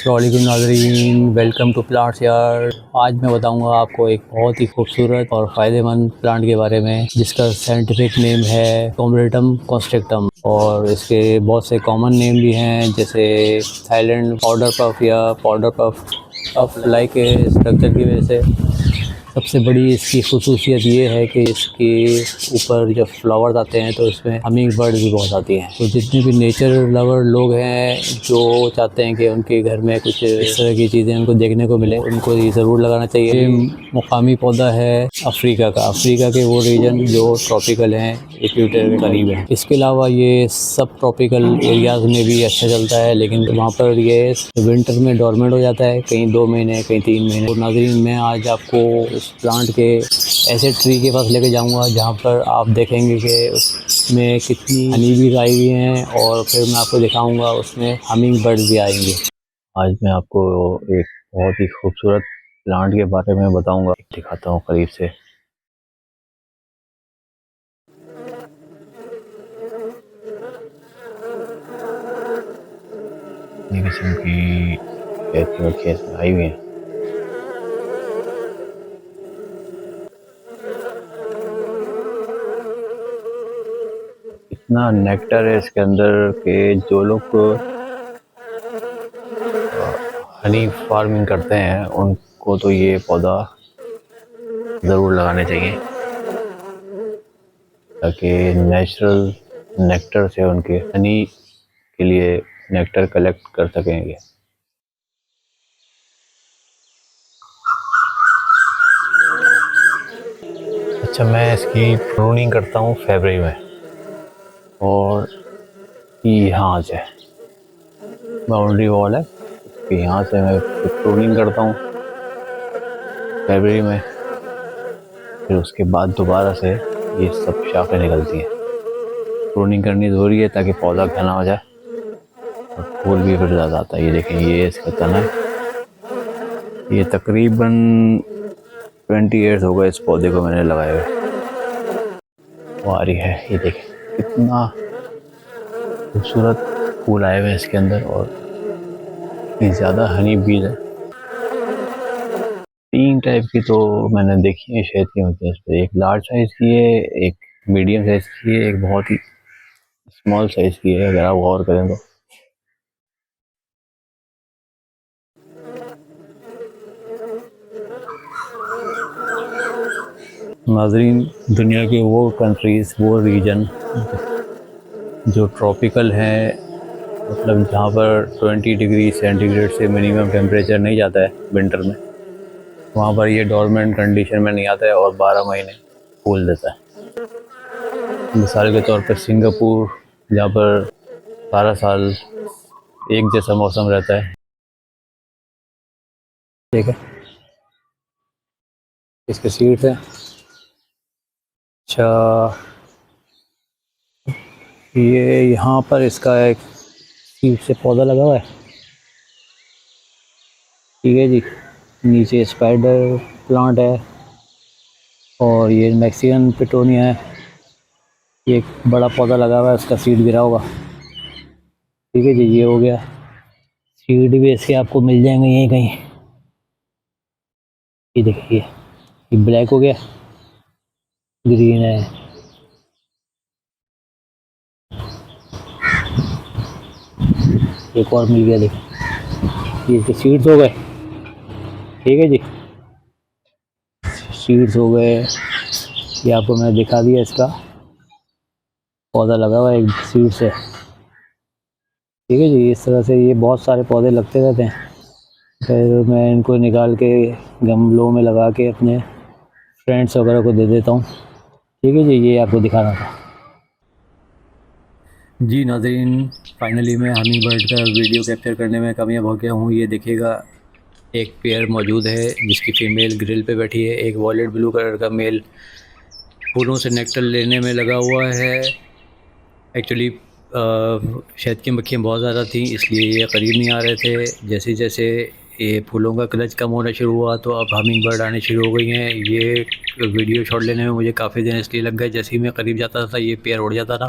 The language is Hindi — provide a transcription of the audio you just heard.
अस्सलाम वालेकुम नाज़रीन, वेलकम टू प्लांट्स यार्ड। आज मैं बताऊंगा आपको एक बहुत ही खूबसूरत और फ़ायदेमंद प्लांट के बारे में जिसका साइंटिफिक नेम है कॉम्बरेटम कॉन्स्ट्रिक्टम, और इसके बहुत से कॉमन नेम भी हैं जैसे थाईलैंड पाउडर पफ या पाउडर पफ लाइक के स्ट्रक्चर की वजह से। सबसे बड़ी इसकी खसूसियत ये है कि इसके ऊपर जब फ्लावर्स आते हैं तो इसमें हमिंग बर्ड भी बहुत आती हैं। तो जितने भी नेचर लवर लोग हैं जो चाहते हैं कि उनके घर में कुछ इस तरह की चीज़ें उनको देखने को मिले, उनको ये ज़रूर लगाना चाहिए। ये मुकामी पौधा है अफ्रीका के वो रीजन जो ट्रॉपिकल हैं, इक्वेटर के करीब हैं। इसके अलावा ये सब ट्रॉपिकल एरियाज़ में भी अच्छा चलता है, लेकिन वहाँ पर ये विंटर में डोरमेंट हो जाता है, कहीं 2 महीने कहीं 3 महीने। तो नाज़रीन, मैं आज आपको इस प्लांट के ऐसे ट्री के पास लेके जाऊंगा जहाँ पर आप देखेंगे कि उसमें कितनी हनी बीज आई हुई हैं, और फिर मैं आपको दिखाऊंगा उसमें हमिंग बर्ड भी आएंगे। आज मैं आपको एक बहुत ही खूबसूरत प्लांट के बारे में बताऊंगा, दिखाता हूँ करीब से। ये किस्म की खेत में आई हुई हैं। इतना नेक्टर है इसके अंदर कि जो लोग हनी फार्मिंग करते हैं उनको तो ये पौधा ज़रूर लगाने चाहिए, ताकि नेचुरल नेक्टर से उनके हनी के लिए नेक्टर कलेक्ट कर सकेंगे। अच्छा, मैं इसकी प्रूनिंग करता हूँ फरवरी में, और यहाँ से बाउंड्री वॉल है, यहाँ से मैं प्रूनिंग करता हूँ फरवरी में। फिर उसके बाद दोबारा से ये सब शाखें निकलती हैं। प्रूनिंग करनी ज़रूरी है ताकि पौधा घना हो जाए और फूल भी फिर ज़्यादा आता है। ये देखें, ये इसका तना है। ये तकरीबन 20 ईयर्स हो गए इस पौधे को मैंने लगाए हुए। वो आ रही है, ये देखें कितना खूबसूरत फूल आए हुए हैं इसके अंदर, और इतनी ज़्यादा हनी बीज है। 3 टाइप की तो मैंने देखी है शहद की होती है इस पर। एक लार्ज साइज़ की है, एक मीडियम साइज़ की है, एक बहुत ही स्मॉल साइज़ की है अगर आप गौर करें तो। नाज़रीन, दुनिया के वो कंट्रीज़, वो रीजन जो ट्रॉपिकल हैं, मतलब जहाँ पर 20 डिग्री सेंटीग्रेड से मिनिमम टेम्परेचर नहीं जाता है विंटर में, वहाँ पर ये डोरमेंट कंडीशन में नहीं आता है और 12 महीने फूल देता है। मिसाल के तौर पर सिंगापुर, जहाँ पर सारा साल एक जैसा मौसम रहता है। ठीक है, इसके सीड्स हैं। अच्छा, ये यहाँ पर इसका एक सीड से पौधा लगा हुआ है। ठीक है जी, नीचे स्पाइडर प्लांट है, और ये मैक्सिकन पिटोनिया है। ये एक बड़ा पौधा लगा हुआ है, उसका सीड गिरा होगा। ठीक है जी, ये हो गया। सीड भी इसके आपको मिल जाएंगे यहीं कहीं। ये देखिए, ये ब्लैक हो गया, ग्रीन है, एक और मिल गया। देखिए, ये इसके सीड्स हो गए। ठीक है जी, सीड्स हो गए। ये आपको मैं दिखा दिया, इसका पौधा लगा हुआ है एक सीड से। ठीक है जी, इस तरह से ये बहुत सारे पौधे लगते रहते हैं। फिर मैं इनको निकाल के गमलों में लगा के अपने फ्रेंड्स वगैरह को दे देता हूँ। ठीक है जी, ये आपको दिखाना था। जी नाज़रीन, फाइनली मैं हमिंग बर्ड का वीडियो कैप्चर करने में कामयाब हो गया हूँ। ये देखिएगा, एक पेयर मौजूद है जिसकी फ़ीमेल ग्रिल पे बैठी है। एक वॉयलेट ब्लू कलर का मेल फूलों से नेक्टर लेने में लगा हुआ है। एक्चुअली शहद की मक्खियाँ बहुत ज़्यादा थी, इसलिए ये करीब नहीं आ रहे थे। जैसे जैसे ये फूलों का क्लच कम होना शुरू हुआ तो अब हमिंग बर्ड आने शुरू हो गई हैं। ये वीडियो शॉट लेने में मुझे काफ़ी दिन इसलिए लग गए, जैसे ही मैं करीब जाता था ये पेयर उड़ जाता था।